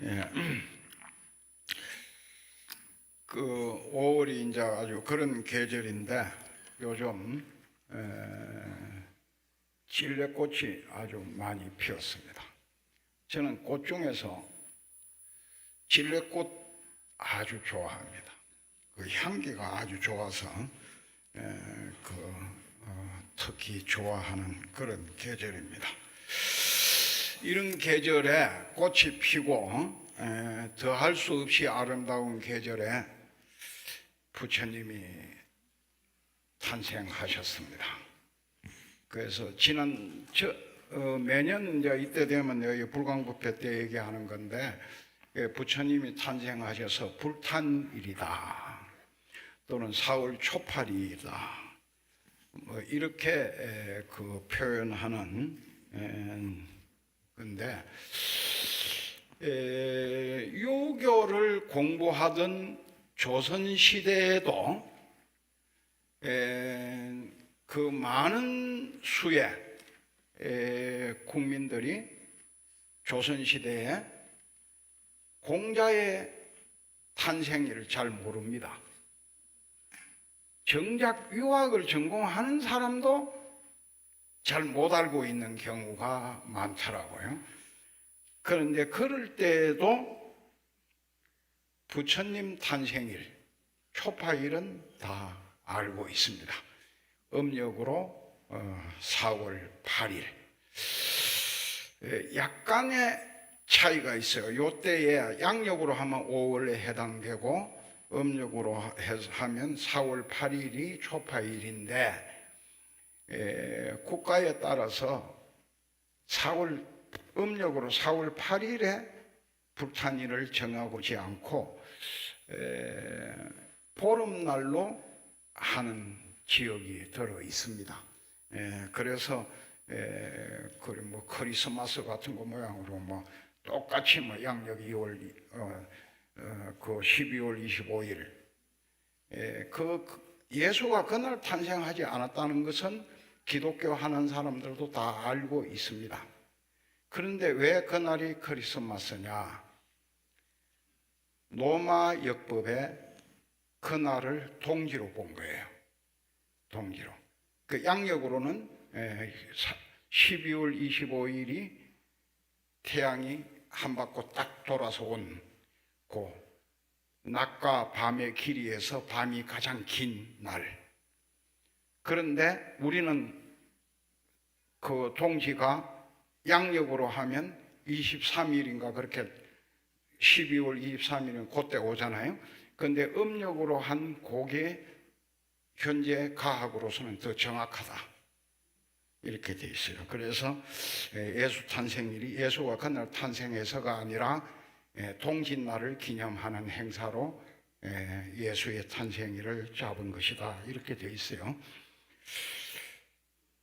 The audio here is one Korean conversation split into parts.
예. 그 5월이 이제 아주 그런 계절인데 요즘 진레꽃이 아주 많이 피었습니다. 저는 꽃 중에서 진레꽃 아주 좋아합니다. 그 향기가 아주 좋아서 특히 좋아하는 그런 계절입니다. 이런 계절에 꽃이 피고 더할 수 없이 아름다운 계절에 부처님이 탄생하셨습니다. 그래서 매년 이제 이때 되면 여기 불광법회 때 얘기하는 건데, 부처님이 탄생하셔서 불탄일이다 또는 4월 초팔이다 이렇게 그 표현하는 건데, 유교를 공부하던 조선 시대에도 그 많은 수의 국민들이 조선 시대에 공자의 탄생일을 잘 모릅니다. 정작 유학을 전공하는 사람도 잘 못 알고 있는 경우가 많더라고요. 그런데 그럴 때에도 부처님 탄생일, 초파일은 다 알고 있습니다. 음력으로 4월 8일. 약간의 차이가 있어요. 이때에 양력으로 하면 5월에 해당되고 음력으로 하면 4월 8일이 초파일인데, 국가에 따라서 음력으로 4월 8일에 불탄일을 정하지 않고 보름날로 하는 지역이 들어 있습니다. 그래서 뭐 크리스마스 같은 거 모양으로 뭐 똑같이 뭐 양력 2월 그 12월 25일 예수가 그날 탄생하지 않았다는 것은 기독교 하는 사람들도 다 알고 있습니다. 그런데 왜 그날이 크리스마스냐? 로마 역법에 그날을 동지로 본 거예요. 동지로. 그 양력으로는 12월 25일이 태양이 한 바퀴 딱 돌아서 온 그 낮과 밤의 길이에서 밤이 가장 긴 날. 그런데 우리는 그 동지가 양력으로 하면 23일인가 그렇게 12월 23일은 그때 오잖아요. 그런데 음력으로 한 그게 현재 가학으로서는 더 정확하다 이렇게 돼 있어요. 그래서 예수 탄생일이 예수가 그날 탄생해서가 아니라 동짓날을 기념하는 행사로 예수의 탄생일을 잡은 것이다 이렇게 돼 있어요.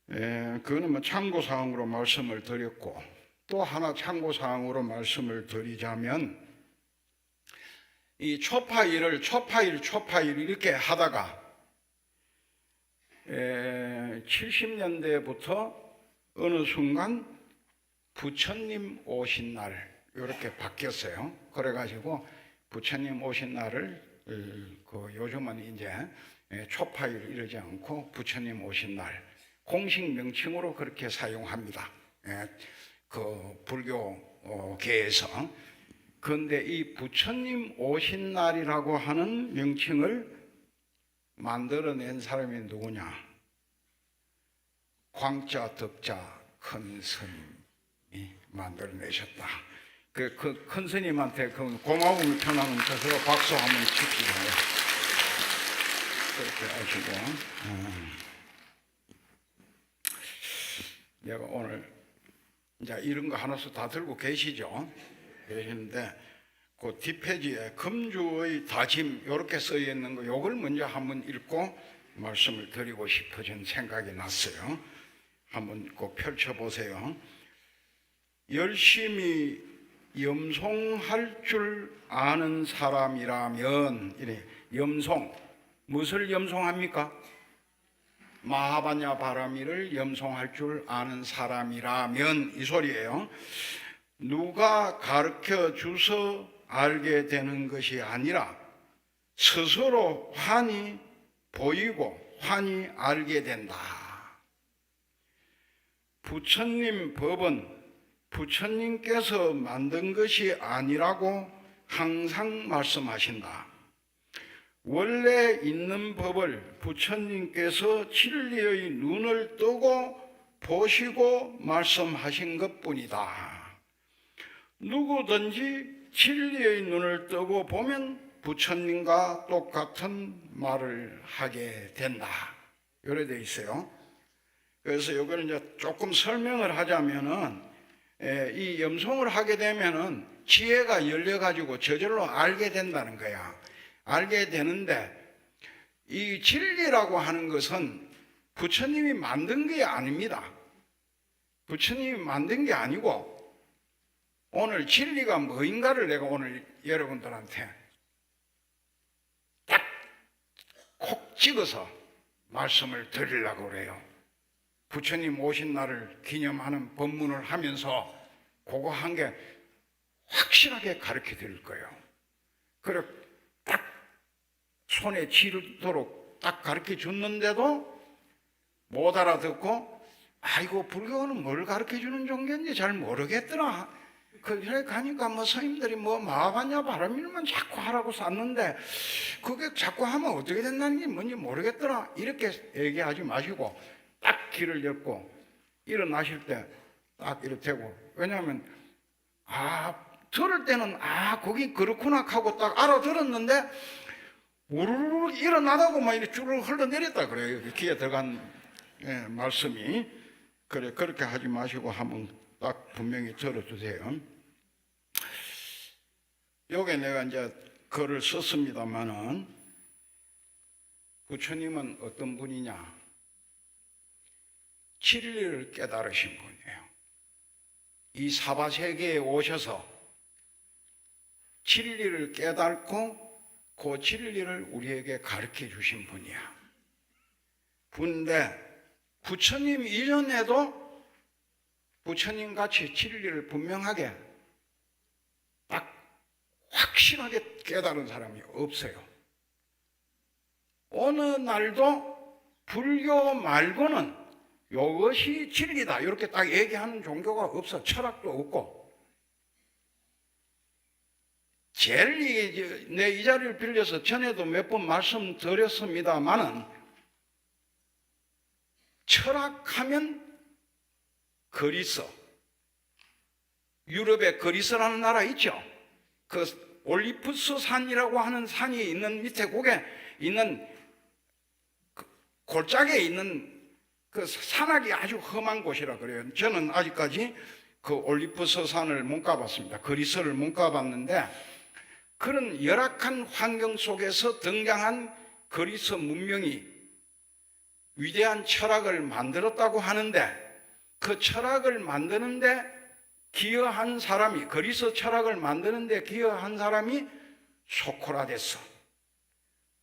그거는 뭐 참고사항으로 말씀을 드렸고, 또 하나 참고사항으로 말씀을 드리자면, 이 초파일 이렇게 하다가 70년대부터 어느 순간 부처님 오신 날 이렇게 바뀌었어요. 그래가지고 부처님 오신 날을 요즘은 이제 초파일 이러지 않고 부처님 오신 날 공식 명칭으로 그렇게 사용합니다. 그 불교계에서. 그런데 이 부처님 오신 날이라고 하는 명칭을 만들어낸 사람이 누구냐? 광자 덕자 큰 스님이 만들어내셨다. 그 큰 스님한테 그 고마움을 표하는 뜻으로 박수 한번 칩시다. 그렇게 하시고. 내가 오늘 이제 이런 거 하나씩 다 들고 계시는데 그 뒷페이지에 금주의 다짐 이렇게 써 있는 거 요걸 먼저 한번 읽고 말씀을 드리고 싶어진 생각이 났어요. 한번 꼭 펼쳐보세요. 열심히 염송할 줄 아는 사람이라면, 이래 염송, 무엇을 염송합니까? 마하바냐 바라미를 염송할 줄 아는 사람이라면 이 소리예요. 누가 가르쳐 주서 알게 되는 것이 아니라 스스로 환히 보이고 환히 알게 된다. 부처님 법은 부처님께서 만든 것이 아니라고 항상 말씀하신다. 원래 있는 법을 부처님께서 진리의 눈을 뜨고 보시고 말씀하신 것뿐이다. 누구든지 진리의 눈을 뜨고 보면 부처님과 똑같은 말을 하게 된다. 이래 돼 있어요. 그래서 이거는 이제 조금 설명을 하자면은, 이 염송을 하게 되면은 지혜가 열려가지고 저절로 알게 된다는 거야. 알게 되는데, 이 진리라고 하는 것은 부처님이 만든 게 아닙니다. 부처님이 만든 게 아니고, 오늘 진리가 뭐인가를 내가 오늘 여러분들한테 딱 콕 찍어서 말씀을 드리려고 그래요. 부처님 오신 날을 기념하는 법문을 하면서 그거 한 개 확실하게 가르쳐 드릴 거예요. 그래 딱 손에 쥐도록 딱 가르쳐 줬는데도 못 알아듣고, 아이고 불교는 뭘 가르쳐 주는 종교인지 잘 모르겠더라. 그래 가니까 뭐 스님들이 뭐 마하반야 바람일만 자꾸 하라고 쌌는데 그게 자꾸 하면 어떻게 된다는 게 뭔지 모르겠더라. 이렇게 얘기하지 마시고 딱 귀를 열고 일어나실 때 딱 이렇게 되고, 왜냐하면 들을 때는 거기 그렇구나 하고 딱 알아들었는데 우르르 일어나다고 막 이렇게 쭉 흘러내렸다 그래요. 귀에 들어간 말씀이. 그래 그렇게 하지 마시고 한번 딱 분명히 들어주세요. 요게 내가 이제 글을 썼습니다만은, 부처님은 어떤 분이냐? 진리를 깨달으신 분이에요. 이 사바세계에 오셔서 진리를 깨닫고 그 진리를 우리에게 가르쳐 주신 분이야. 근데 부처님 이전에도 부처님 같이 진리를 분명하게 딱 확실하게 깨달은 사람이 없어요. 어느 날도 불교 말고는 이것이 진리다 이렇게 딱 얘기하는 종교가 없어. 철학도 없고. 제일 내 이 자리를 빌려서 전에도 몇 번 말씀드렸습니다마는, 철학하면 그리스, 유럽의 그리스라는 나라 있죠. 그 올리푸스 산이라고 하는 산이 있는 밑에 거기에 있는 그 골짜기에 있는 그 산악이 아주 험한 곳이라 그래요. 저는 아직까지 그 올리푸스 산을 못 가봤습니다. 그리스를 못 가봤는데, 그런 열악한 환경 속에서 등장한 그리스 문명이 위대한 철학을 만들었다고 하는데, 그 철학을 만드는데 기여한 사람이, 그리스 철학을 만드는데 기여한 사람이 소크라테스,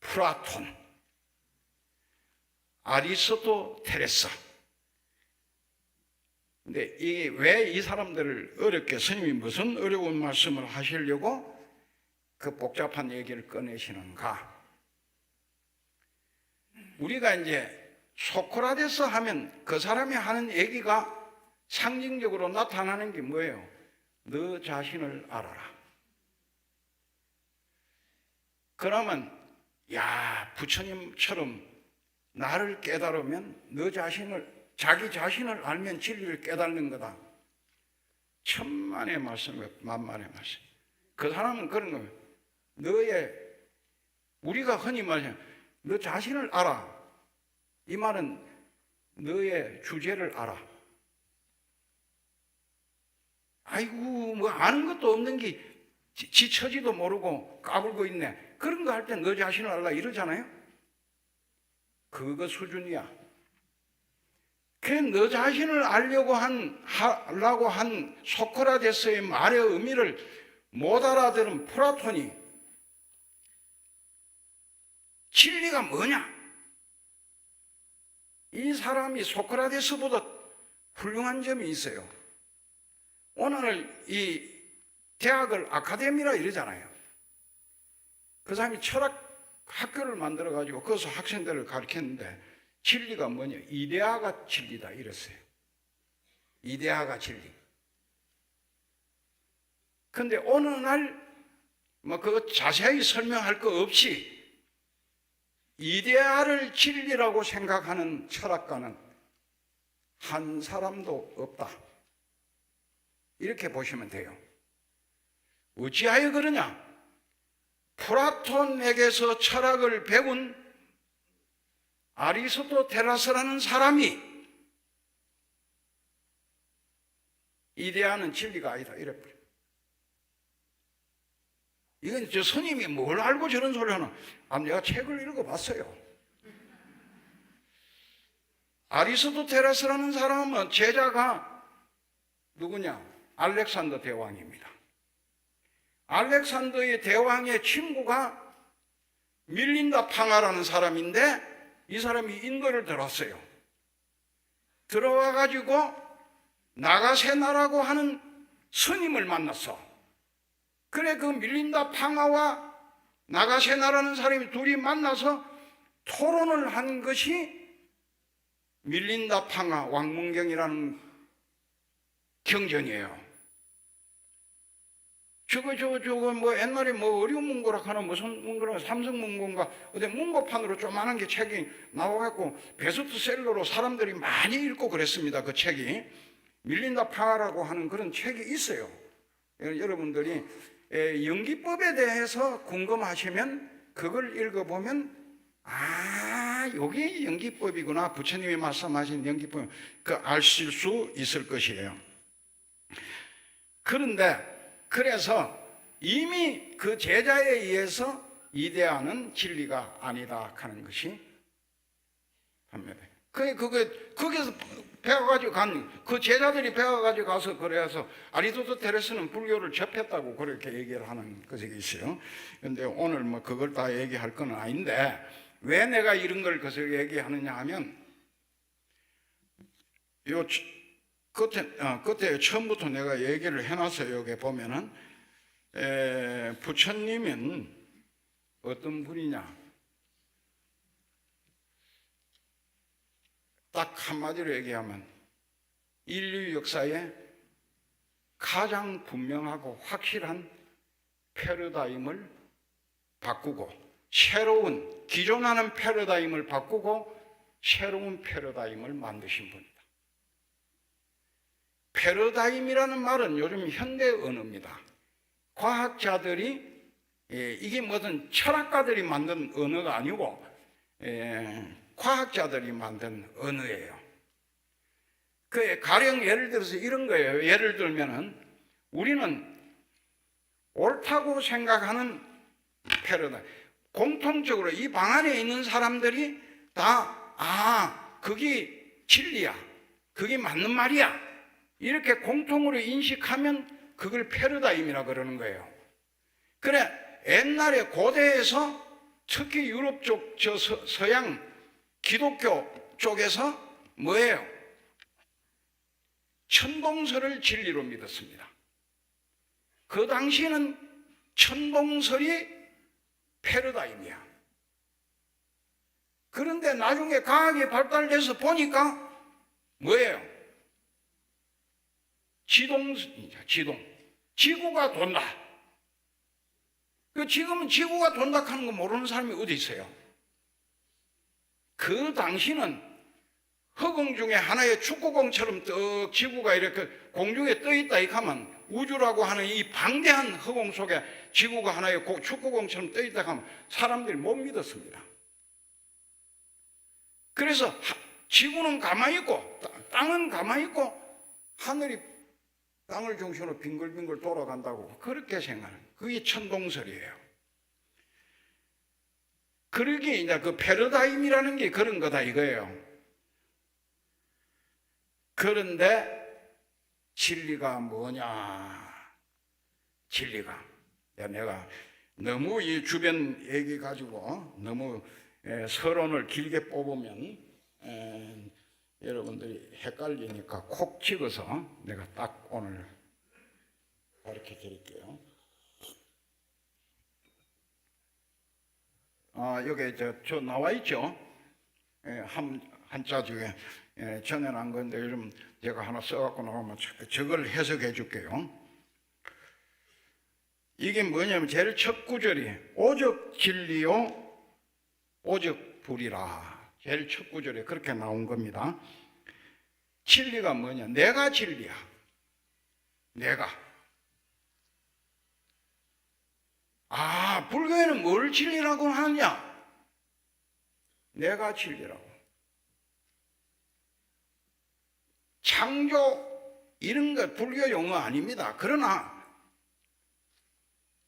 플라톤, 아리스토텔레스. 근데 이게 왜 이 사람들을 어렵게, 스님이 무슨 어려운 말씀을 하시려고 그 복잡한 얘기를 꺼내시는가? 우리가 이제 소크라테스 하면 그 사람이 하는 얘기가 상징적으로 나타나는 게 뭐예요? 너 자신을 알아라. 그러면 부처님처럼 나를 깨달으면 너 자신을, 자기 자신을 알면 진리를 깨닫는 거다. 천만의 말씀이에요. 만만의 말씀. 그 사람은 그런 거예요. 우리가 흔히 말하는 너 자신을 알아. 이 말은 너의 주제를 알아. 아이고 뭐 아는 것도 없는 게 지 처지도 모르고 까불고 있네. 그런 거 할 때 너 자신을 알라 이러잖아요. 그거 수준이야. 너 자신을 알려고 하려고 한 소크라테스의 말의 의미를 못 알아들은 플라톤이 진리가 뭐냐? 이 사람이 소크라테스보다 훌륭한 점이 있어요. 오늘 이 대학을 아카데미라 이러잖아요. 그 사람이 철학 학교를 만들어 가지고 거기서 학생들을 가르쳤는데 진리가 뭐냐? 이데아가 진리다 이랬어요. 이데아가 진리. 근데 어느 날 뭐 그거 자세히 설명할 거 없이 이데아를 진리라고 생각하는 철학가는 한 사람도 없다. 이렇게 보시면 돼요. 어찌하여 그러냐? 플라톤에게서 철학을 배운 아리스토텔레스라는 사람이 이데아는 진리가 아니다 이래버려. 이건 저 스님이 뭘 알고 저런 소리 하나? 내가 책을 읽어봤어요. 아리스토텔레스라는 사람은 제자가 누구냐? 알렉산더 대왕입니다. 알렉산더의 대왕의 친구가 밀린다 팡아라는 사람인데 이 사람이 인도를 들어왔어요. 들어와 가지고 나가세나라고 하는 스님을 만났어. 그래 그 밀린다 팡아와 나가세나라는 사람이 둘이 만나서 토론을 한 것이 밀린다 팡아 왕문경이라는 경전이에요. 저거 뭐 옛날에 뭐 어려운 문고라 하나 무슨 문고라 삼성 문고인가 어디 문고판으로 조그만한 게 책이 나와갖고 베스트셀러로 사람들이 많이 읽고 그랬습니다. 그 책이 밀린다 팡아라고 하는 그런 책이 있어요. 여러분들이 연기법에 대해서 궁금하시면 그걸 읽어보면 이게 연기법이구나. 부처님이 말씀하신 연기법 그 아실 수 있을 것이에요. 그래서 이미 그 제자에 의해서 이데아는 진리가 아니다 하는 것이 판매돼. 거기서 배워가지고 그 제자들이 배워가지고 가서 그래서 아리스토텔레스는 불교를 접했다고 그렇게 얘기를 하는 것이 있어요. 그런데 오늘 뭐 그걸 다 얘기할 건 아닌데 왜 내가 이런 걸 그래서 얘기하느냐 하면 그때 처음부터 내가 얘기를 해놨어요. 여기 보면은 부처님은 어떤 분이냐? 딱 한마디로 얘기하면 인류 역사에 가장 분명하고 확실한 패러다임을 바꾸고 기존하는 패러다임을 바꾸고 새로운 패러다임을 만드신 분이다. 패러다임이라는 말은 요즘 현대 언어입니다. 과학자들이 이게 무슨 철학가들이 만든 언어가 아니고 과학자들이 만든 언어예요. 가령 예를 들어서 이런 거예요. 예를 들면은 우리는 옳다고 생각하는 패러다임, 공통적으로 이 방 안에 있는 사람들이 다 그게 진리야, 그게 맞는 말이야 이렇게 공통으로 인식하면 그걸 패러다임이라 그러는 거예요. 그래 옛날에 고대에서 특히 유럽 쪽 서양 기독교 쪽에서 뭐예요? 천동설을 진리로 믿었습니다. 그 당시에는 천동설이 패러다임이야. 그런데 나중에 과학이 발달돼서 보니까 뭐예요? 지동. 지구가 돈다. 지금은 지구가 돈다 하는 거 모르는 사람이 어디 있어요? 그 당시는 허공 중에 하나의 축구공처럼 떡 지구가 이렇게 공중에 떠 있다 이 하면 우주라고 하는 이 방대한 허공 속에 지구가 하나의 축구공처럼 떠 있다 하면 사람들이 못 믿었습니다. 그래서 지구는 가만히 있고 땅은 가만히 있고 하늘이 땅을 중심으로 빙글빙글 돌아간다고 그렇게 생각하는 그게 천동설이에요. 그러기에 이제 그 패러다임이라는 게 그런 거다 이거예요. 그런데 진리가 뭐냐? 진리가 내가 너무 이 주변 얘기 가지고 너무 서론을 길게 뽑으면 여러분들이 헷갈리니까 콕 찍어서 내가 딱 오늘 가르쳐 드릴게요. 여기 저 나와 있죠? 예, 한자 중에 전해놓은 건데 요즘 제가 하나 써갖고 나오면 저걸 해석해 줄게요. 이게 뭐냐면 제일 첫 구절이 오직 진리요 오직 불이라. 제일 첫 구절에 그렇게 나온 겁니다. 진리가 뭐냐? 내가 진리야. 내가. 불교에는 뭘 진리라고 하느냐? 내가 진리라고. 창조 이런 것 불교 용어 아닙니다. 그러나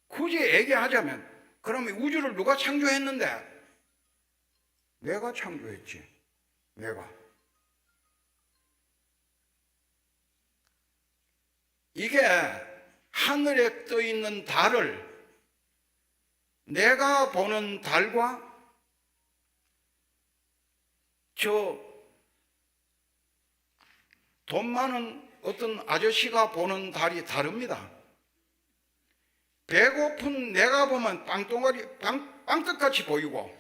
굳이 얘기하자면 그러면 우주를 누가 창조했는데? 내가 창조했지. 내가. 이게 하늘에 떠 있는 달을 내가 보는 달과 저 돈 많은 어떤 아저씨가 보는 달이 다릅니다. 배고픈 내가 보면 빵덩어리, 빵떡같이 보이고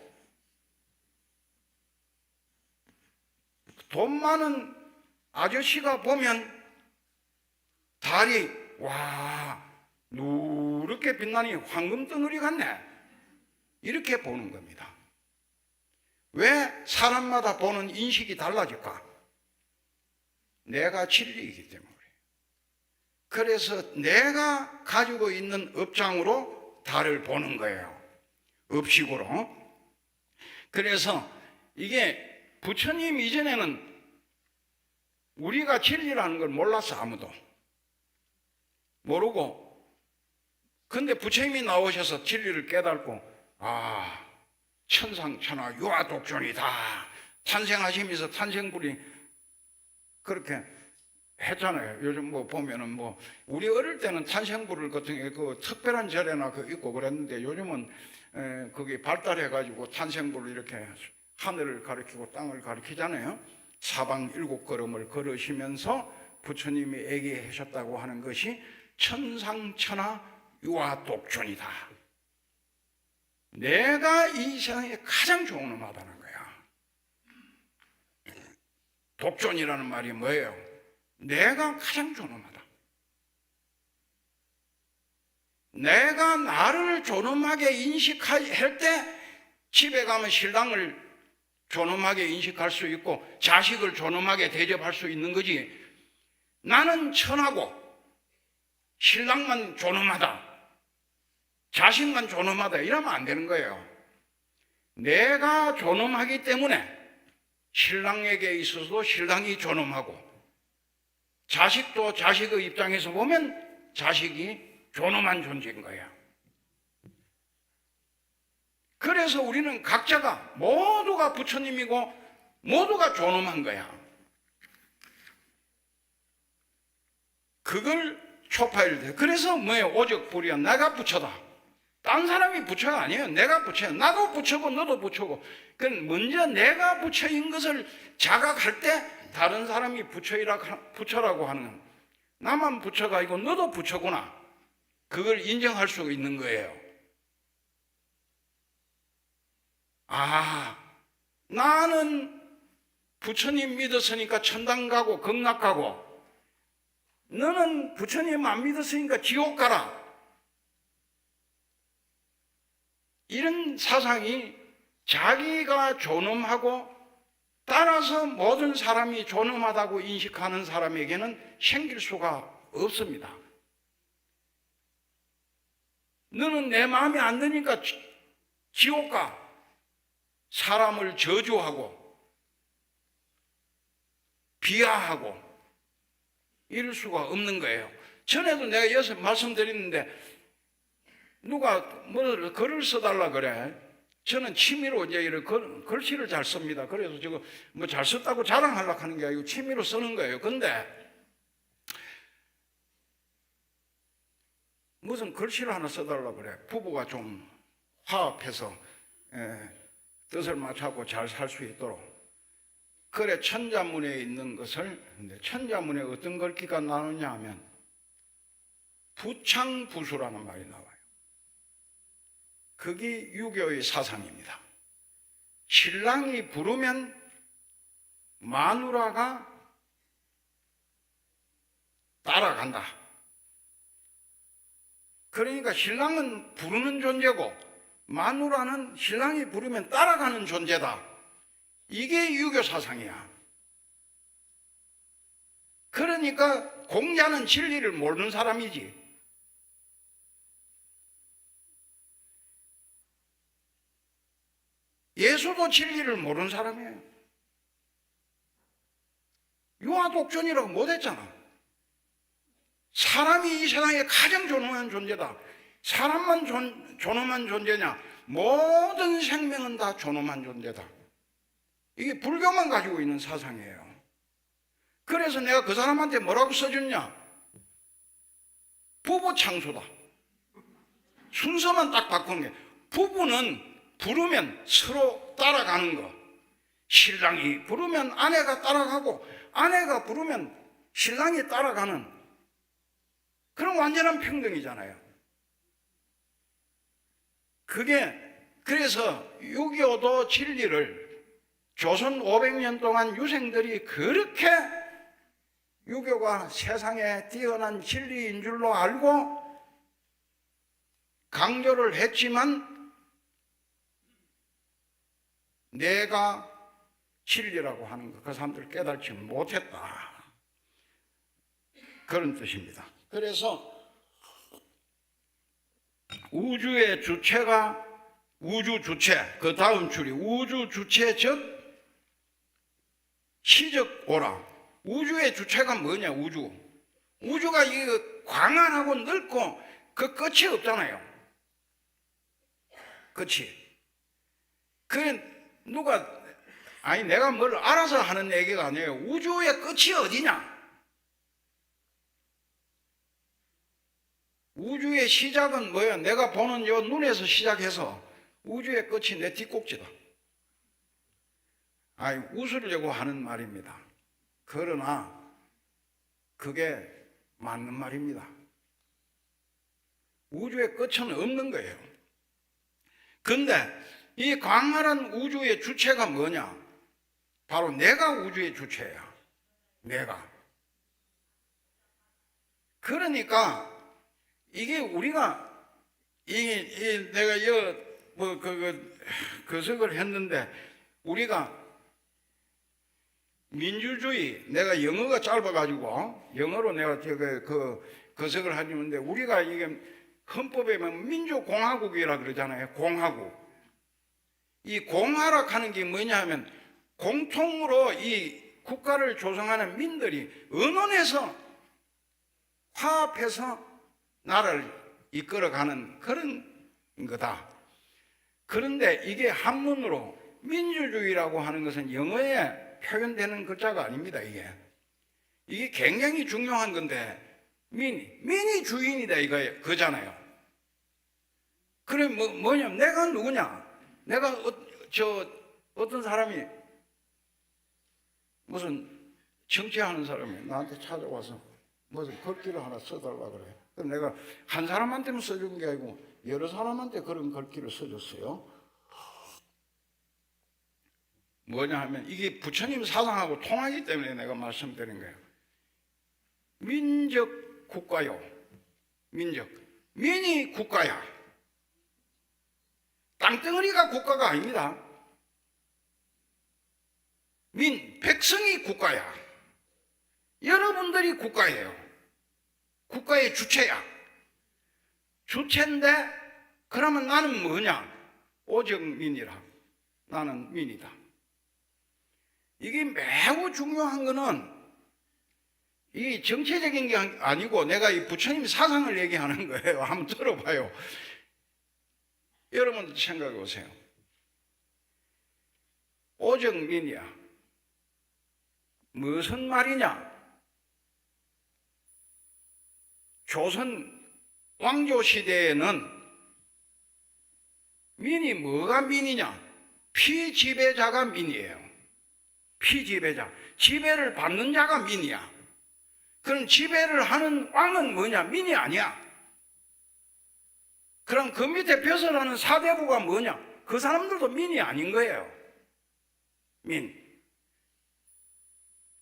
돈 많은 아저씨가 보면 달이 와 누렇게 빛나니 황금덩어리 같네 이렇게 보는 겁니다. 왜 사람마다 보는 인식이 달라질까? 내가 진리이기 때문에. 그래서 내가 가지고 있는 업장으로 달을 보는 거예요. 업식으로. 그래서 이게 부처님 이전에는 우리가 진리라는 걸 몰랐어. 아무도 모르고. 근데 부처님이 나오셔서 진리를 깨닫고 천상천하 유아독존이다 탄생하시면서 탄생불이 그렇게 했잖아요. 요즘 뭐 보면은 뭐 우리 어릴 때는 탄생불을 같은 게 그 특별한 절에나 그 있고 그랬는데 요즘은 그게 발달해 가지고 탄생불을 이렇게 하늘을 가리키고 땅을 가리키잖아요. 사방 7걸음을 걸으시면서 부처님이 얘기하셨다고 하는 것이 천상천하 유아독존이다. 내가 이 세상에 가장 존엄하다는 거야. 독존이라는 말이 뭐예요? 내가 가장 존엄하다. 내가 나를 존엄하게 인식할 때 집에 가면 신랑을 존엄하게 인식할 수 있고 자식을 존엄하게 대접할 수 있는 거지. 나는 천하고 신랑만 존엄하다. 자식만 존엄하다 이러면 안 되는 거예요. 내가 존엄하기 때문에 신랑에게 있어서도 신랑이 존엄하고 자식도 자식의 입장에서 보면 자식이 존엄한 존재인 거예요. 그래서 우리는 각자가 모두가 부처님이고 모두가 존엄한 거야. 그걸 초파일 때. 그래서 뭐예요? 오직 불이야. 내가 부처다. 딴 사람이 부처가 아니에요. 내가 부처야. 나도 부처고 너도 부처고. 그건 먼저 내가 부처인 것을 자각할 때 다른 사람이 부처라고 하는 나만 부처가 아니고 너도 부처구나. 그걸 인정할 수 있는 거예요. 나는 부처님 믿었으니까 천당 가고 극락 가고 너는 부처님 안 믿었으니까 지옥 가라. 이런 사상이 자기가 존엄하고 따라서 모든 사람이 존엄하다고 인식하는 사람에게는 생길 수가 없습니다. 너는 내 마음에 안 드니까 지옥 가. 사람을 저주하고 비하하고 이럴 수가 없는 거예요. 전에도 내가 여기서 말씀드렸는데 누가 뭐 글을 써달라 그래. 저는 취미로 이제 이런 글씨를 잘 씁니다. 그래서 지금 뭐 잘 썼다고 자랑하려고 하는 게 아니고 취미로 쓰는 거예요. 근데 무슨 글씨를 하나 써달라 그래. 부부가 좀 화합해서 뜻을 맞추고 잘 살 수 있도록. 그래 천자문에 있는 것을 근데 천자문에 어떤 글귀가 나오냐 하면 부창부수라는 말이 나와요. 그게 유교의 사상입니다. 신랑이 부르면 마누라가 따라간다. 그러니까 신랑은 부르는 존재고 마누라는 신랑이 부르면 따라가는 존재다. 이게 유교 사상이야. 그러니까 공자는 진리를 모르는 사람이지. 예수도 진리를 모르는 사람이에요. 유아독존이라고 못했잖아. 사람이 이 세상에 가장 존엄한 존재다. 사람만 존엄한 존재냐? 모든 생명은 다 존엄한 존재다. 이게 불교만 가지고 있는 사상이에요. 그래서 내가 그 사람한테 뭐라고 써줬냐? 부부 창수다. 순서만 딱 바꾼 게, 부부는 부르면 서로 따라가는 거. 신랑이 부르면 아내가 따라가고 아내가 부르면 신랑이 따라가는, 그런 완전한 평등이잖아요. 그래서 유교도 진리를 조선 500년 동안 유생들이 그렇게 유교가 세상에 뛰어난 진리인 줄로 알고 강조를 했지만 내가 진리라고 하는 거, 그 사람들 깨닫지 못했다. 그런 뜻입니다. 그래서 우주의 주체가, 우주 주체, 그 다음 줄이 우주 주체 즉 시적 오라. 우주의 주체가 뭐냐? 우주가 이 광활하고 넓고 그 끝이 없잖아요. 끝이. 내가 뭘 알아서 하는 얘기가 아니에요. 우주의 끝이 어디냐? 우주의 시작은 뭐야? 내가 보는 요 눈에서 시작해서 우주의 끝이 내 뒷꼭지다. 웃으려고 하는 말입니다. 그러나 그게 맞는 말입니다. 우주의 끝은 없는 거예요. 근데 이 광활한 우주의 주체가 뭐냐? 바로 내가 우주의 주체야. 내가. 그러니까 이게 우리가 내가 거석을 했는데, 우리가 민주주의, 내가 영어가 짧아가지고 영어로 내가 거석을 하는데, 우리가 이게 헌법에 민주공화국이라 그러잖아요. 공화국. 이 공화락하는 게 뭐냐 하면 공통으로 이 국가를 조성하는 민들이 의논해서 화합해서 나라를 이끌어가는 그런 거다. 그런데 이게 한문으로 민주주의라고 하는 것은 영어에 표현되는 글자가 아닙니다. 이게 굉장히 중요한 건데, 민이 주인이다 그잖아요. 그래 뭐냐? 내가 누구냐? 내가 어떤 사람이, 무슨 정치하는 사람이 나한테 찾아와서 무슨 글귀를 하나 써달라 그래. 그럼 내가 한 사람한테만 써준 게 아니고 여러 사람한테 그런 글귀를 써줬어요. 뭐냐 하면 이게 부처님 사상하고 통하기 때문에 내가 말씀드린 거예요. 민적 국가요. 민이 국가야. 땅덩어리가 국가가 아닙니다. 백성이 국가야. 여러분들이 국가예요. 국가의 주체야. 주체인데, 그러면 나는 뭐냐? 오직 민이라. 나는 민이다. 이게 매우 중요한 거는 이 정체적인 게 아니고 내가 이 부처님 사상을 얘기하는 거예요. 한번 들어봐요. 여러분도 생각해 보세요. 오직 민이야. 무슨 말이냐? 조선 왕조 시대에는 민이 뭐가 민이냐? 피지배자가 민이에요. 피지배자. 지배를 받는 자가 민이야. 그럼 지배를 하는 왕은 뭐냐? 민이 아니야. 그럼 그 밑에 벼슬하는 사대부가 뭐냐? 그 사람들도 민이 아닌 거예요. 민.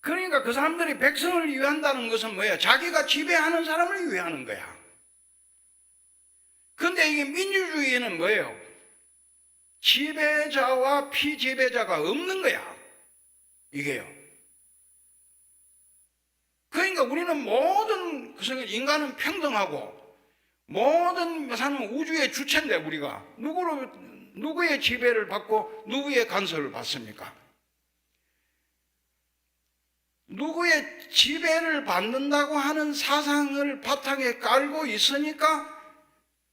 그러니까 그 사람들이 백성을 위한다는 것은 뭐예요? 자기가 지배하는 사람을 위하는 거야. 근데 이게 민주주의는 뭐예요? 지배자와 피지배자가 없는 거야. 이게요. 그러니까 우리는 모든 인간은 평등하고 모든 사람은 우주의 주체인데 우리가 누구의 지배를 받고 누구의 간섭을 받습니까? 누구의 지배를 받는다고 하는 사상을 바탕에 깔고 있으니까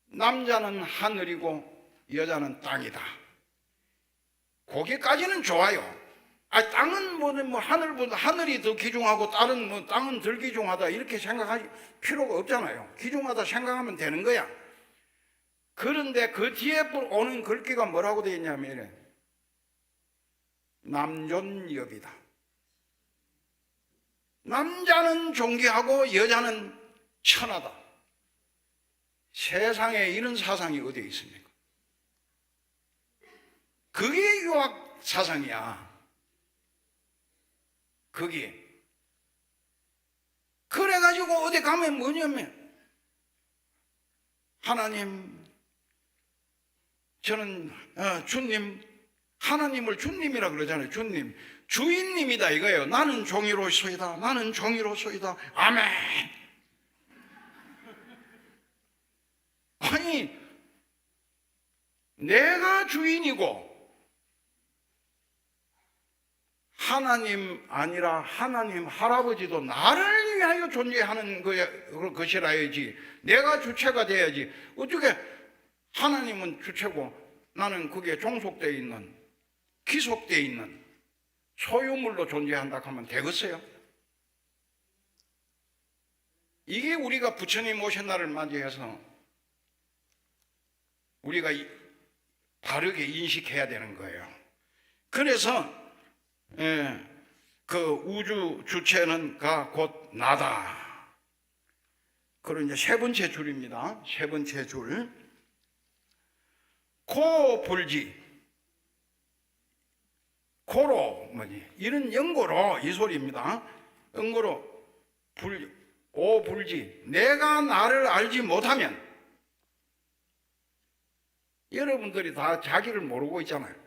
남자는 하늘이고 여자는 땅이다. 거기까지는 좋아요. 땅은 하늘이 더 귀중하고 땅은 덜 귀중하다 이렇게 생각할 필요가 없잖아요. 귀중하다 생각하면 되는 거야. 그런데 그 뒤에 오는 글귀가 뭐라고 되어 있냐면 남존여비다. 남자는 존귀하고 여자는 천하다. 세상에 이런 사상이 어디에 있습니까? 그게 유학 사상이야. 거기. 그래가지고 어디 가면 뭐냐면 하나님, 저는 주님, 하나님을 주님이라 그러잖아요. 주님, 주인님이다 이거예요. 나는 종이로소이다. 나는 종이로소이다. 아멘. 아니, 내가 주인이고 하나님 아니라 하나님 할아버지도 나를 위하여 존재하는 것이라야지. 내가 주체가 돼야지. 어떻게 하나님은 주체고 나는 거기에 종속되어 있는, 귀속되어 있는 소유물로 존재한다 하면 되겠어요? 이게 우리가 부처님 오신 날을 맞이해서 우리가 바르게 인식해야 되는 거예요. 그래서 그 우주 주체는 곧 나다. 그리고 이제 세 번째 줄입니다. 세 번째 줄. 고불지. 고로 이런 연고로 이 소리입니다. 연고로 오불지. 내가 나를 알지 못하면 여러분들이 다 자기를 모르고 있잖아요.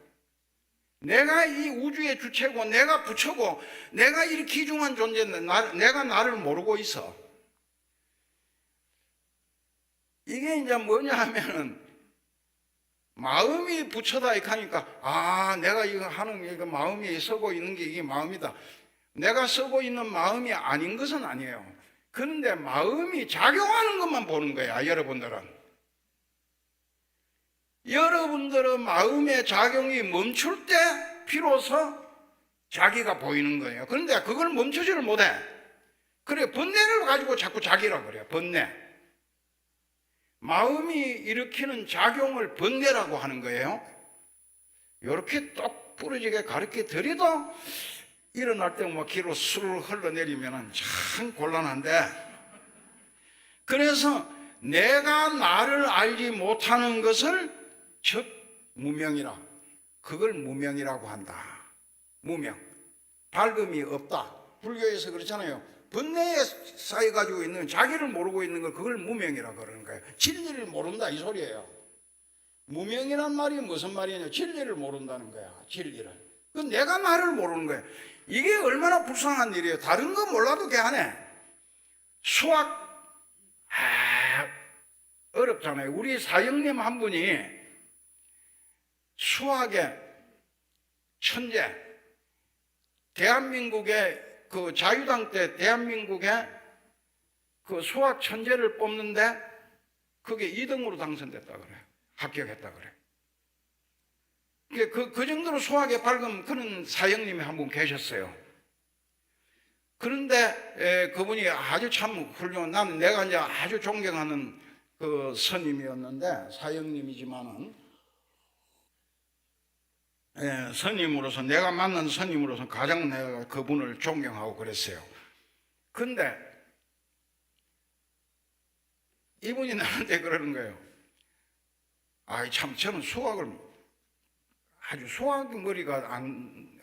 내가 이 우주의 주체고 내가 부처고 내가 이 귀중한 존재인데 내가 나를 모르고 있어. 이게 이제 뭐냐 하면은 마음이 부처다 이렇게 하니까 내가 이거 하는 게 마음이 쓰고 있는 게 이게 마음이다. 내가 쓰고 있는 마음이 아닌 것은 아니에요. 그런데 마음이 작용하는 것만 보는 거야. 여러분들은 마음의 작용이 멈출 때 비로소 자기가 보이는 거예요. 그런데 그걸 멈추지를 못해. 그래, 번뇌를 가지고 자꾸 자기라 그래요. 번뇌. 마음이 일으키는 작용을 번뇌라고 하는 거예요. 이렇게 똑 부러지게 가르쳐 드려도 일어날 때 귀로 술 흘러내리면 참 곤란한데, 그래서 내가 나를 알지 못하는 것을 즉 무명이라, 그걸 무명이라고 한다. 무명, 밝음이 없다. 불교에서 그렇잖아요. 번뇌에 쌓여가지고 있는, 자기를 모르고 있는 걸 그걸 무명이라고 그러는 거예요. 진리를 모른다 이 소리예요. 무명이란 말이 무슨 말이냐? 진리를 모른다는 거야. 진리를. 그 내가 나를 모르는 거예요. 이게 얼마나 불쌍한 일이에요. 다른 거 몰라도 걔하네. 수학 어렵잖아요. 우리 사형님 한 분이 수학의 천재, 대한민국의 그 자유당 때 대한민국의 그 수학 천재를 뽑는데 그게 2등으로 당선됐다 그래요. 합격했다 그래. 그 정도로 수학에 밝은 그런 사형님이 한 분 계셨어요. 그런데 그분이 아주 참 훌륭한, 나는 내가 이제 아주 존경하는 그 스님이었는데, 사형님이지만은 스님으로서, 내가 만난 스님으로서 가장 내가 그분을 존경하고 그랬어요. 근데 이분이 나한테 그러는 거예요. 아이 참 저는 아주 수학 머리가 안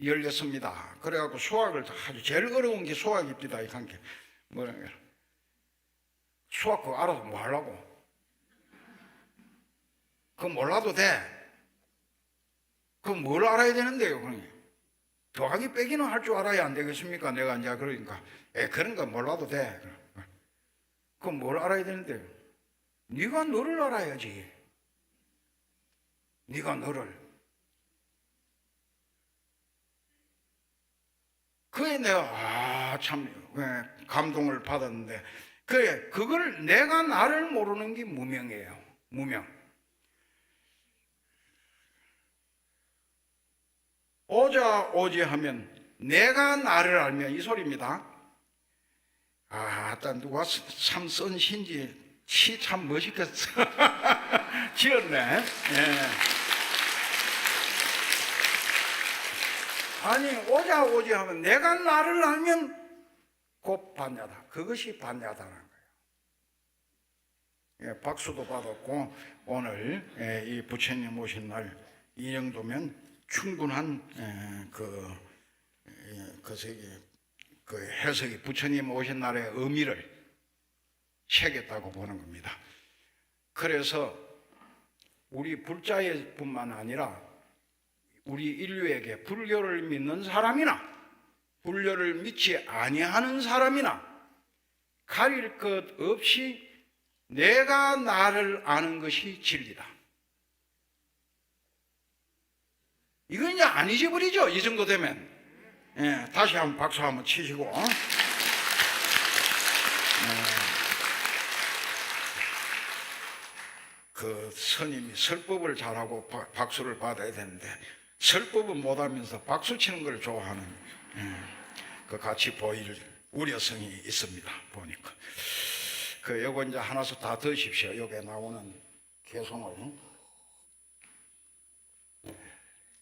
열렸습니다. 그래갖고 수학을 아주 제일 어려운 게 수학입니다. 이 관계 뭐라 수학 그거 알아서 뭐 하려고? 그거 몰라도 돼. 그거 뭘 알아야 되는데요, 그러니? 더하기 빼기는 할 줄 알아야 안 되겠습니까? 내가 이제 그러니까 그런 거 몰라도 돼. 그럼 뭘 알아야 되는데요? 네가 너를 알아야지. 네가 너를. 그에 내가 참 감동을 받았는데 그래 그걸 내가 나를 모르는 게 무명이에요. 무명. 오지 하면 내가 나를 알면 이 소리입니다. 딱 누가 참 쓴 시인지 시 참 멋있게 지었네. 아니 오지 하면 내가 나를 알면 곧 반야다. 그것이 반야다라는 거예요. 박수도 받았고 오늘 이 부처님 오신 날 이 정도면 충분한 그 해석이 부처님 오신 날의 의미를 새겼다고 보는 겁니다. 그래서 우리 불자뿐만 아니라 우리 인류에게 불교를 믿는 사람이나 불교를 믿지 아니하는 사람이나 가릴 것 없이 내가 나를 아는 것이 진리다. 이건 이제 안 잊어버리죠. 이 정도 되면. 다시 한번 박수 한번 치시고. 그 스님이 설법을 잘하고 박수를 받아야 되는데 설법은 못하면서 박수 치는 걸 좋아하는 그 같이 보일 우려성이 있습니다. 보니까 요거 이제 하나씩 다 드십시오. 여기에 나오는 개송을.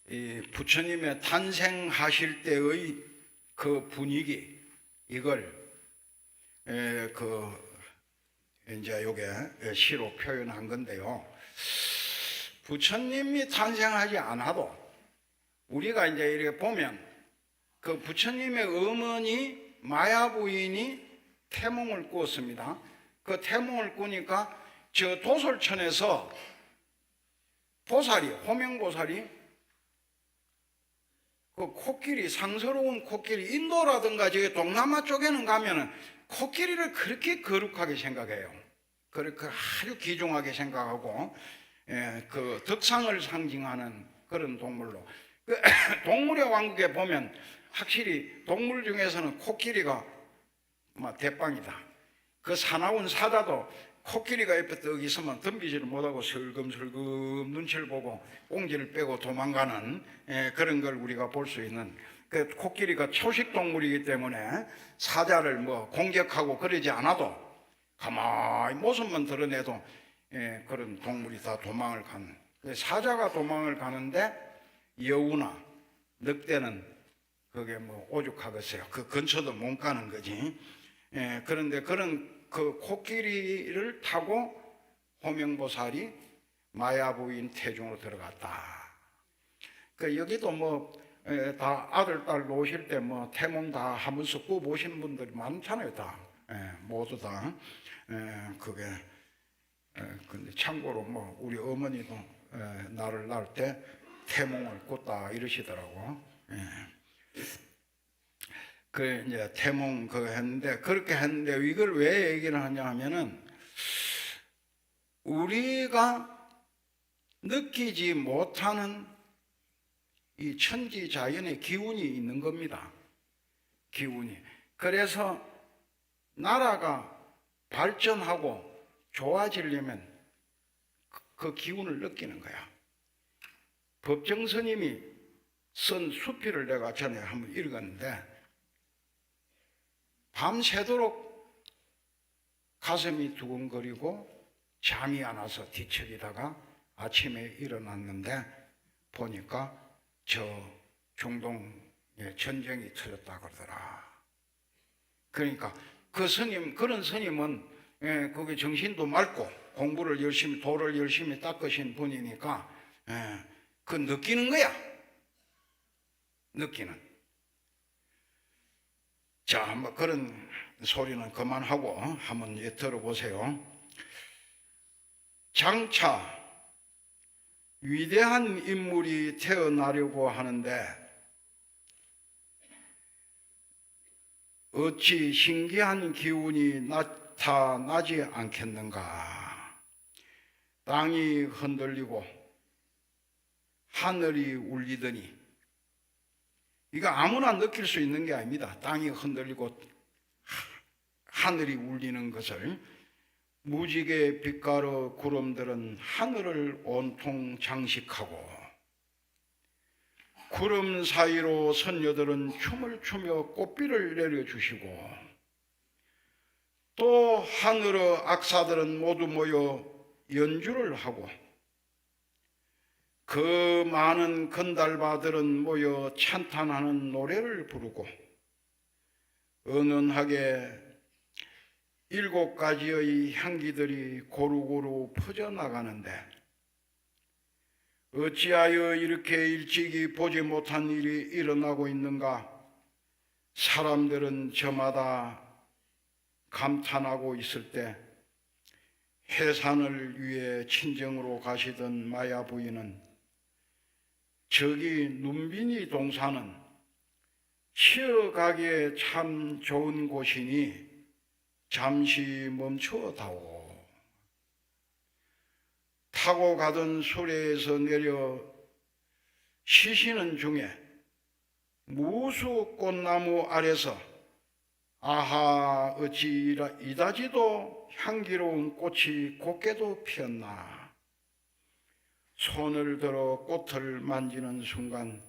이 부처님의 탄생하실 때의 그 분위기 이걸 이제 요게 시로 표현한 건데요. 부처님이 탄생하지 않아도 우리가 이제 이렇게 보면 그 부처님의 어머니 마야 부인이 태몽을 꾸었습니다. 그 태몽을 꾸니까 저 도솔천에서 보살이 호명보살이 그 코끼리 상스러운 코끼리 인도라든가 저기 동남아 쪽에는 가면은 코끼리를 그렇게 거룩하게 생각해요. 그렇게 아주 귀중하게 생각하고 그 덕상을 상징하는 그런 동물로 그 동물의 왕국에 보면 확실히 동물 중에서는 코끼리가 대빵이다. 그 사나운 사자도 코끼리가 옆에 떡 있으면 덤비지를 못하고 슬금슬금 눈치를 보고 꽁지를 빼고 도망가는 그런 걸 우리가 볼 수 있는 그 코끼리가 초식 동물이기 때문에 사자를 공격하고 그러지 않아도 가만히 모습만 드러내도 그런 동물이 다 도망을 가는. 사자가 도망을 가는데 여우나 늑대는 그게 오죽하겠어요. 그 근처도 못 가는 거지. 그런데 그런 그 코끼리를 타고 호명보살이 마야부인 태중으로 들어갔다. 여기도 다 아들, 딸 놓으실 때 태몽 다 하면서 꾸보신 분들이 많잖아요. 다. 모두 다. 그게. 근데 참고로 우리 어머니도 나를 낳을 때 태몽을 꿨다 이러시더라고. 이제 태몽 했는데, 그렇게 했는데, 이걸 왜 얘기를 하냐 하면은, 우리가 느끼지 못하는 이 천지 자연의 기운이 있는 겁니다. 기운이. 그래서 나라가 발전하고 좋아지려면 그 기운을 느끼는 거야. 법정 스님이 쓴 수필을 내가 전에 한번 읽었는데, 밤새도록 가슴이 두근거리고 잠이 안 와서 뒤척이다가 아침에 일어났는데 보니까 저 중동에 전쟁이 터졌다 그러더라. 그러니까 그런 스님은 그게 정신도 맑고 공부를 열심히 돌을 열심히 닦으신 분이니까 그 느끼는 거야. 느끼는. 자, 한번 그런 소리는 그만하고 한번 들어보세요. 장차 위대한 인물이 태어나려고 하는데 어찌 신기한 기운이 나타나지 않겠는가. 땅이 흔들리고 하늘이 울리더니, 이거 아무나 느낄 수 있는 게 아닙니다. 땅이 흔들리고 하늘이 울리는 것을 무지개 빛깔의 구름들은 하늘을 온통 장식하고 구름 사이로 선녀들은 춤을 추며 꽃비를 내려주시고 또 하늘의 악사들은 모두 모여 연주를 하고 그 많은 건달바들은 모여 찬탄하는 노래를 부르고 은은하게 7가지의 향기들이 고루고루 퍼져나가는데 어찌하여 이렇게 일찍이 보지 못한 일이 일어나고 있는가? 사람들은 저마다 감탄하고 있을 때 해산을 위해 친정으로 가시던 마야 부인은 저기 눈비니 동산은 쉬어가기에 참 좋은 곳이니 잠시 멈추어다오. 타고 가던 수레에서 내려 쉬시는 중에 무수 꽃나무 아래서 아하 어찌 이다지도 향기로운 꽃이 곱게도 피었나. 손을 들어 꽃을 만지는 순간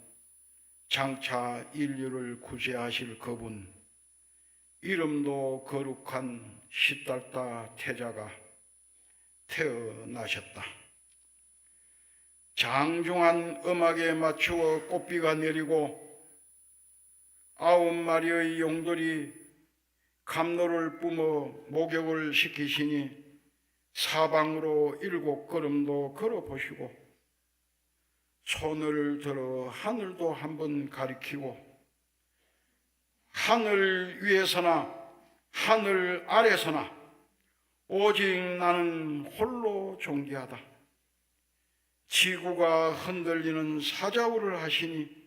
장차 인류를 구제하실 그분, 이름도 거룩한 시달다 태자가 태어나셨다. 장중한 음악에 맞추어 꽃비가 내리고 9마리의 용들이 감로를 뿜어 목욕을 시키시니 사방으로 7걸음도 걸어보시고 손을 들어 하늘도 한번 가리키고 하늘 위에서나 하늘 아래서나 오직 나는 홀로 존귀하다. 지구가 흔들리는 사자우를 하시니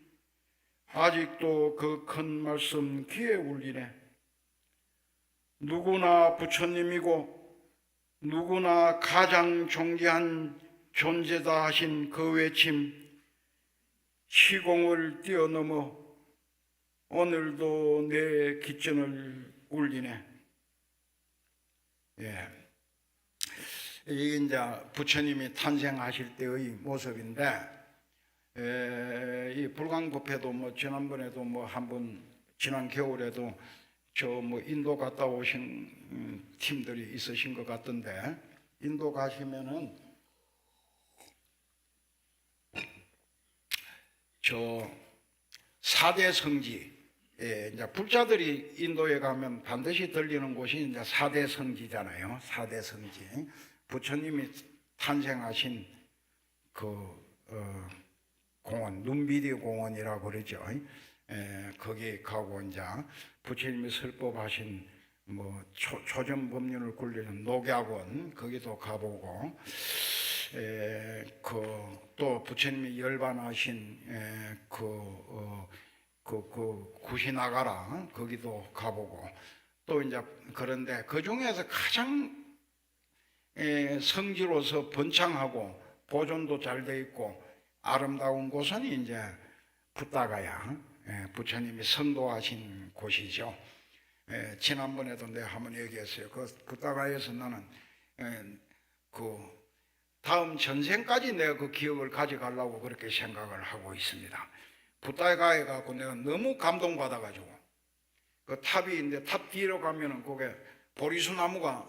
아직도 그 큰 말씀 귀에 울리네. 누구나 부처님이고 누구나 가장 존귀한 존재다 하신 그 외침 시공을 뛰어넘어 오늘도 내 귓전을 울리네. 예. 이게 이제 부처님이 탄생하실 때의 모습인데, 이 불광법회도 뭐 지난번에도 뭐 한번 지난 겨울에도 저 뭐 인도 갔다 오신 팀들이 있으신 것 같던데, 인도 가시면은 저 4대 성지, 이제 불자들이 인도에 가면 반드시 들리는 곳이 이제 4대 성지잖아요. 4대 성지. 부처님이 탄생하신 그 공원, 눈비리 공원이라고 그러죠. 거기 가고 이제 부처님이 설법하신 뭐 초전법륜을 굴리는 녹약원 거기도 가보고, 또 부처님이 열반하신 구시나가라 거기도 가보고, 또 이제 그런데 그 중에서 가장 성지로서 번창하고 보존도 잘 돼 있고 아름다운 곳은 이제 붓다가야, 부처님이 성도하신 곳이죠. 지난번에도 내가 한번 얘기했어요. 그 붓다가에서 나는 그 다음 전생까지 내가 그 기억을 가져가려고 그렇게 생각을 하고 있습니다. 붓다가에 가고 내가 너무 감동받아가지고, 그 탑이 있는데 탑 뒤로 가면은 그게 보리수 나무가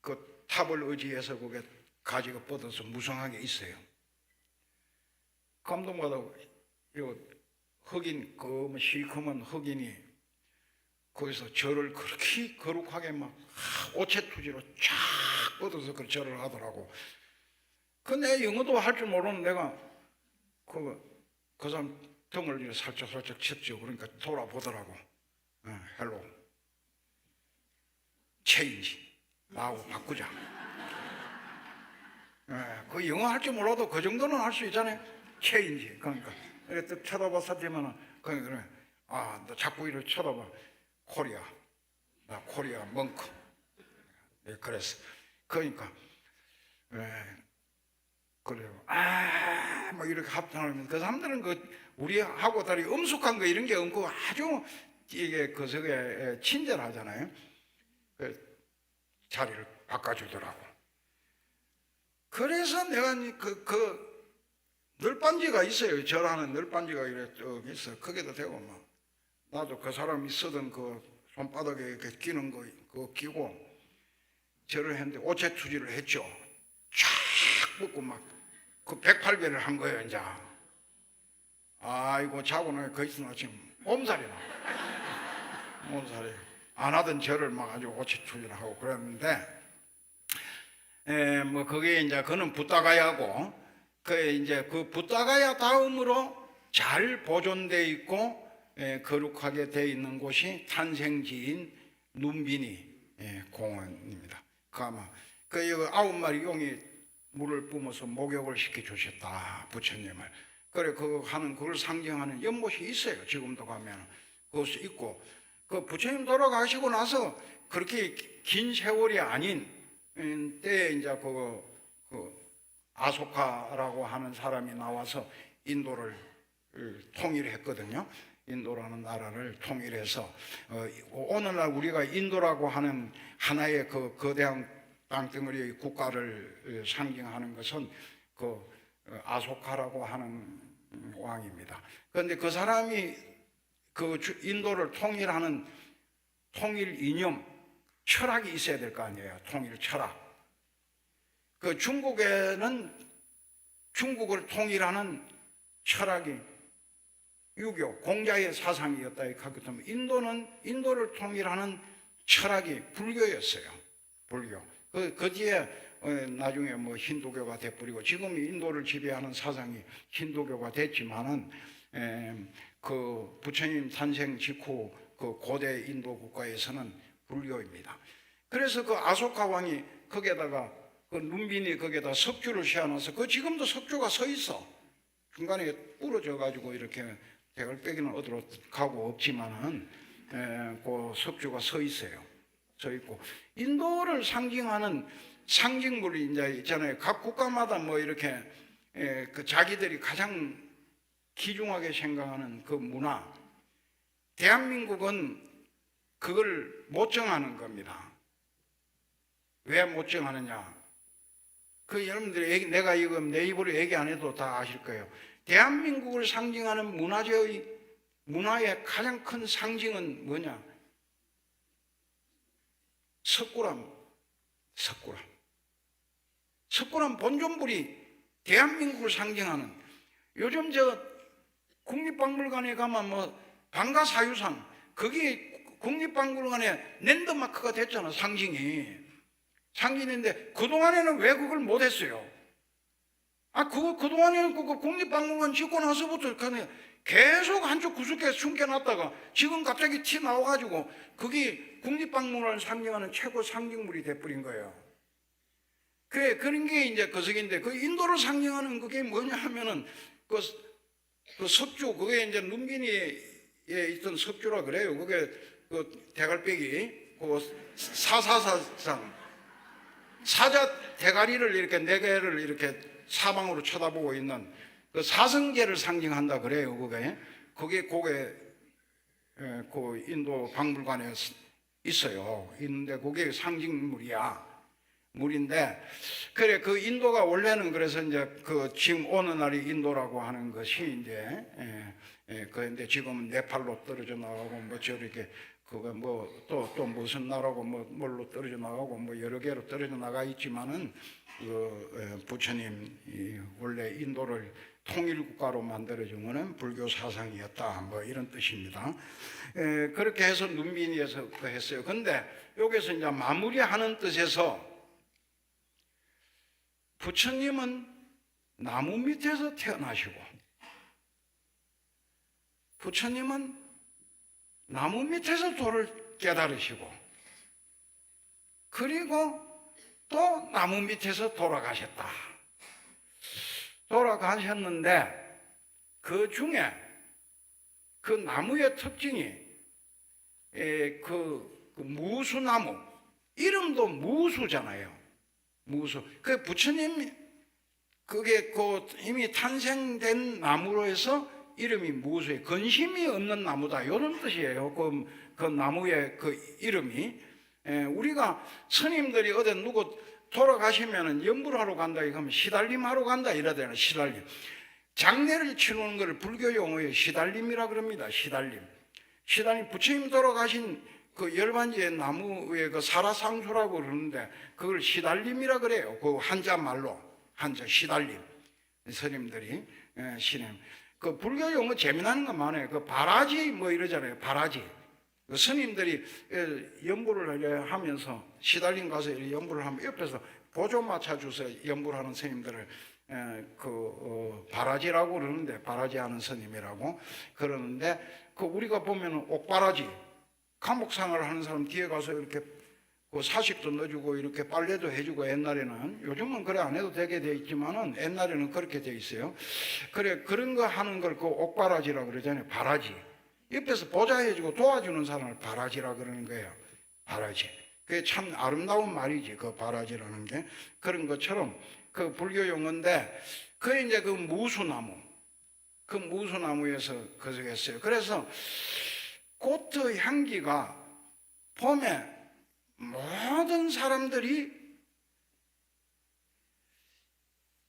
그 탑을 의지해서 그게 가지가 뻗어서 무성하게 있어요. 감동받아고, 요 흑인, 그 시커먼 흑인이 거기서 절을 그렇게 거룩하게 막 오체투지로 쫙 뻗어서 그 절을 하더라고. 내 영어도 할 줄 모르는 내가 그 사람 등을 이렇게 살짝 쳤죠. 그러니까 돌아보더라고. 헬로, 체인지, 나하고 바꾸자. 그 영어 할 줄 몰라도 그 정도는 할 수 있잖아요. 체인지. 그러니까 이렇게 딱 쳐다봤었지만은 그래. 너 자꾸 이렇게 쳐다봐. 코리아, 나 코리아 멍크. 그래서 그러니까 그래요. 뭐 이렇게 합장하면 그 사람들은 우리하고 다르게 엄숙한 거 이런 게 없고 아주 이게 그 속에 친절하잖아요. 그 자리를 바꿔주더라고. 그래서 내가 널빤지가 있어요. 절하는 널빤지가 이렇게 쭉 있어. 거기다 대고 막 나도 그 사람이 쓰던 그 손바닥에 이렇게 끼는 거 그거 끼고 절을 했는데 오체투지를 했죠. 쫙 묶고 막 그 108배를 한 거예요. 이제 아이고 자고 나서 거기서 나 지금 몸살이 나. 몸살이 안 하던 절을 막 아주 오체투지를 하고 그랬는데 뭐 그게 이제 그는 붓다가야고 이제 그 붓다가야 다음으로 잘 보존돼 있고 거룩하게 돼 있는 곳이 탄생지인 눈비니 공원입니다. 그 아마 그 9마리 용이 물을 뿜어서 목욕을 시켜 주셨다 부처님을. 그래 그걸 상징하는 연못이 있어요. 지금도 가면 그것이 있고 그 부처님 돌아가시고 나서 그렇게 긴 세월이 아닌 때에 이제 아소카라고 하는 사람이 나와서 인도를 통일했거든요. 인도라는 나라를 통일해서 오늘날 우리가 인도라고 하는 하나의 그 거대한 땅덩어리의 국가를 상징하는 것은 아소카라고 하는 왕입니다. 그런데 그 사람이 인도를 통일하는 통일 이념, 철학이 있어야 될 거 아니에요. 통일 철학. 중국에는 중국을 통일하는 철학이 유교, 공자의 사상이었다. 그렇다면 인도를 통일하는 철학이 불교였어요. 불교. 그 뒤에 나중에 뭐 힌두교가 돼버리고 지금 인도를 지배하는 사상이 힌두교가 됐지만은 그 부처님 탄생 직후 그 고대 인도 국가에서는 불교입니다. 그래서 그 아소카 왕이 거기에다가 그 눈빈이 거기에다 석주를 씌워놔서 지금도 석주가 서 있어. 중간에 부러져 가지고 이렇게 대갈빼기는 어디로 가고 없지만은 그 석주가 서 있어요. 서 있고 인도를 상징하는 상징물이 이제 있잖아요. 각 국가마다 뭐 이렇게 그 자기들이 가장 귀중하게 생각하는 그 문화. 대한민국은 그걸 못 정하는 겁니다. 왜 못 정하느냐? 여러분들이 내가 이거 내 입으로 얘기 안 해도 다 아실 거예요. 대한민국을 상징하는 문화의 가장 큰 상징은 뭐냐? 석굴암 본존불이 대한민국을 상징하는. 요즘 국립박물관에 가면 뭐 방가사유상 거기 국립박물관에 랜드마크가 됐잖아. 상징인데 그동안에는 왜 그걸 못했어요? 그동안에는 국립박물관 짓고 나서부터 계속 한쪽 구석에 숨겨놨다가 지금 갑자기 티 나와가지고 그게 국립박물관을 상징하는 최고 상징물이 돼버린 거예요. 그런 게 이제 거석인데 인도를 상징하는 그게 뭐냐 하면은 그 석주, 그게 이제 눈빈이에 있던 석주라 그래요. 그게 대갈빼기, 사사사상, 사자 대가리를 이렇게 4개를 이렇게 사방으로 쳐다보고 있는 그 사성제를 상징한다 그래요. 그게 그 인도 박물관에 있어요. 있는데 그게 물인데 그래 그 인도가 원래는 그래서 이제 지금 어느 날이 인도라고 하는 것이 이제 그런데 지금은 네팔로 떨어져 나가고 뭐 저렇게 또 무슨 나라고 뭘로 떨어져 나가고 뭐 여러 개로 떨어져 나가 있지만은 부처님이 원래 인도를 통일국가로 만들어준 것은 불교 사상이었다. 뭐 이런 뜻입니다. 그렇게 해서 눈빈이에서 했어요. 근데 여기서 이제 마무리하는 뜻에서 부처님은 나무 밑에서 태어나시고, 부처님은 나무 밑에서 도를 깨달으시고, 그리고 또 나무 밑에서 돌아가셨다. 돌아가셨는데 그 중에 그 나무의 특징이 그 무수나무, 이름도 무수잖아요. 무수. 그 부처님 그게 그 이미 탄생된 나무로 해서 이름이 무수예요. 근심이 없는 나무다, 이런 뜻이에요. 그 나무의 그 이름이. 우리가 스님들이 어디 누구 돌아가시면은 염불하러 간다 이거 하면 시달림하러 간다 이러잖아요. 시달림. 장례를 치르는 걸 불교 용어에 시달림이라 그럽니다. 시달림. 시달림. 부처님 돌아가신 그 열반지의 나무의 그 사라상수라고 그러는데 그걸 시달림이라 그래요. 그 한자 말로. 한자 시달림. 스님들이 신임. 그 불교 용어 재미나는 거 많아요. 그 바라지 뭐 이러잖아요. 바라지. 그 스님들이 연불을 하면서 시달림 가서 연불을 하면 옆에서 보조 맞춰주세요. 연불하는 스님들을 바라지라고 그러는데, 바라지 하는 스님이라고 그러는데, 그 우리가 보면 옥바라지, 감옥상을 하는 사람 뒤에 가서 이렇게 그 사식도 넣어주고 이렇게 빨래도 해주고, 옛날에는, 요즘은 그래 안 해도 되게 돼 있지만은 옛날에는 그렇게 돼 있어요. 그래, 그런 거 하는 걸 그 옥바라지라고 그러잖아요. 바라지. 옆에서 보좌해주고 도와주는 사람을 바라지라 그러는 거예요. 바라지. 그게 참 아름다운 말이지, 그 바라지라는 게. 그런 것처럼 그 불교 용어인데, 그 이제 그 무수나무, 그 무수나무에서 거저했어요. 그래서 꽃의 향기가 봄에 모든 사람들이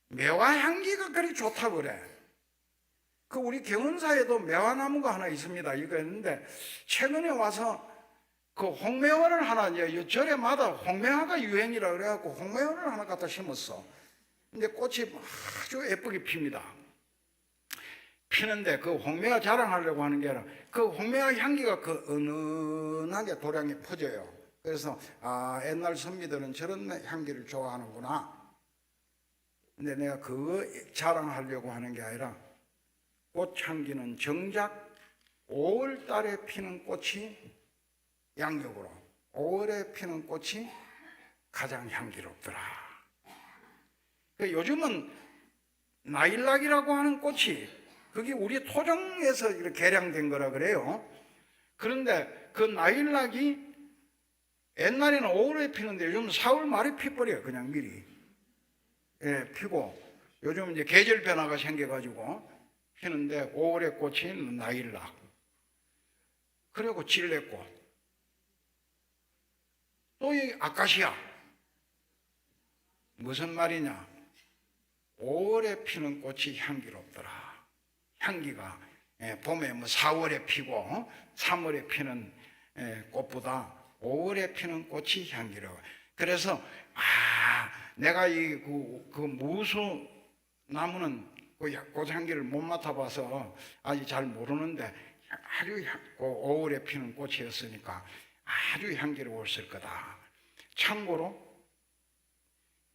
매화 향기가 그리 좋다고 그래. 그 우리 경운사에도 매화나무가 하나 있습니다. 이거 있는데 최근에 와서 그 홍매화를 하나, 이제 절에마다 홍매화가 유행이라 그래갖고 홍매화를 하나 갖다 심었어. 근데 꽃이 아주 예쁘게 핍니다. 피는데 그 홍매화 자랑하려고 하는 게 아니라 그 홍매화 향기가 그 은은하게 도량에 퍼져요. 그래서 옛날 선비들은 저런 향기를 좋아하는구나. 근데 내가 그거 자랑하려고 하는 게 아니라, 꽃향기는 정작 5월 달에 피는 꽃이, 양력으로 5월에 피는 꽃이 가장 향기롭더라. 요즘은 나일락이라고 하는 꽃이, 그게 우리 토종에서 이렇게 개량된 거라 그래요. 그런데 그 나일락이 옛날에는 5월에 피는데 요즘 4월 말에 피버려요. 그냥 미리. 피고, 요즘 이제 계절 변화가 생겨가지고 피는데 5월의 꽃이 나일락, 그리고 진레꽃, 또 이 아카시아. 무슨 말이냐? 5월에 피는 꽃이 향기롭더라. 향기가 봄에 뭐 4월에 피고 3월에 피는 꽃보다 5월에 피는 꽃이 향기로워. 그래서 내가 그 무수 나무는 그 꽃향기를 못 맡아봐서 아직 잘 모르는데, 아주 5월에 피는 꽃이었으니까 아주 향기로웠을 거다. 참고로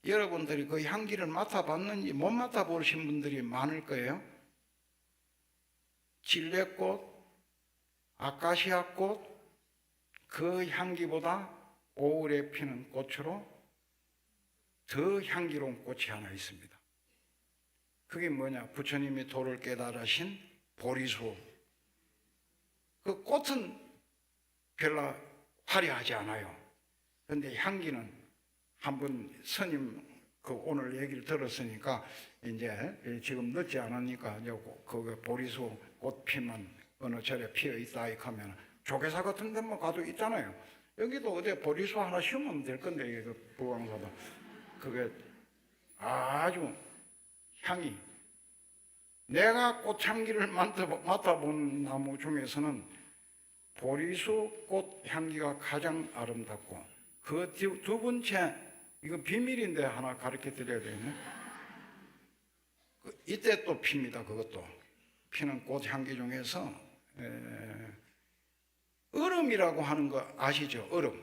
여러분들이 그 향기를 맡아봤는지 못 맡아보신 분들이 많을 거예요. 진레꽃, 아카시아꽃, 그 향기보다 5월에 피는 꽃으로 더 향기로운 꽃이 하나 있습니다. 그게 뭐냐? 부처님이 도를 깨달으신 보리수. 그 꽃은 별로 화려하지 않아요. 그런데 향기는, 한번 스님 그 오늘 얘기를 들었으니까 이제 지금 늦지 않으니까 이제 그 보리수 꽃 피면 어느 절에 피어 있다 하면 조계사 같은 데만 가도 있잖아요. 여기도 어디 보리수 하나 심으면 될 건데, 그 부광사도 그게 아주 향이, 내가 꽃향기를 맡아본 나무 중에서는 보리수 꽃 향기가 가장 아름답고, 그 두 번째, 이거 비밀인데 하나 가르쳐 드려야 되겠네. 이때 또 핍니다. 그것도 피는 꽃 향기 중에서 얼음이라고 하는 거 아시죠? 얼음.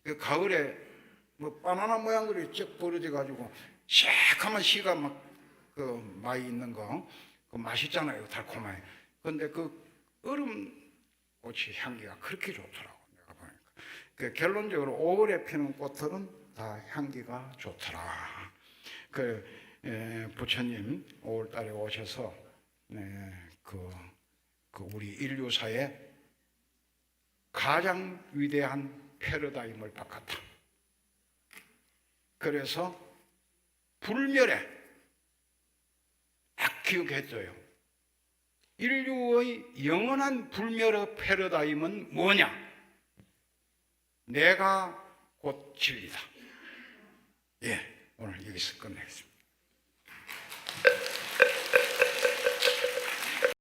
그 가을에 뭐 바나나 모양으로 쭉 벌어져 가지고 시커먼 씨가 막 그 많이 있는 거, 그 맛있잖아요, 달콤하게. 근데 그 얼음 꽃이 향기가 그렇게 좋더라고, 내가 보니까. 그 결론적으로 5월에 피는 꽃들은 다 향기가 좋더라. 부처님 5월달에 오셔서 그 우리 인류사에 가장 위대한 패러다임을 바꿨다. 그래서 불멸에 딱 기억했어요. 인류의 영원한 불멸의 패러다임은 뭐냐? 내가 곧 진리다. 예, 오늘 여기서 끝내겠습니다.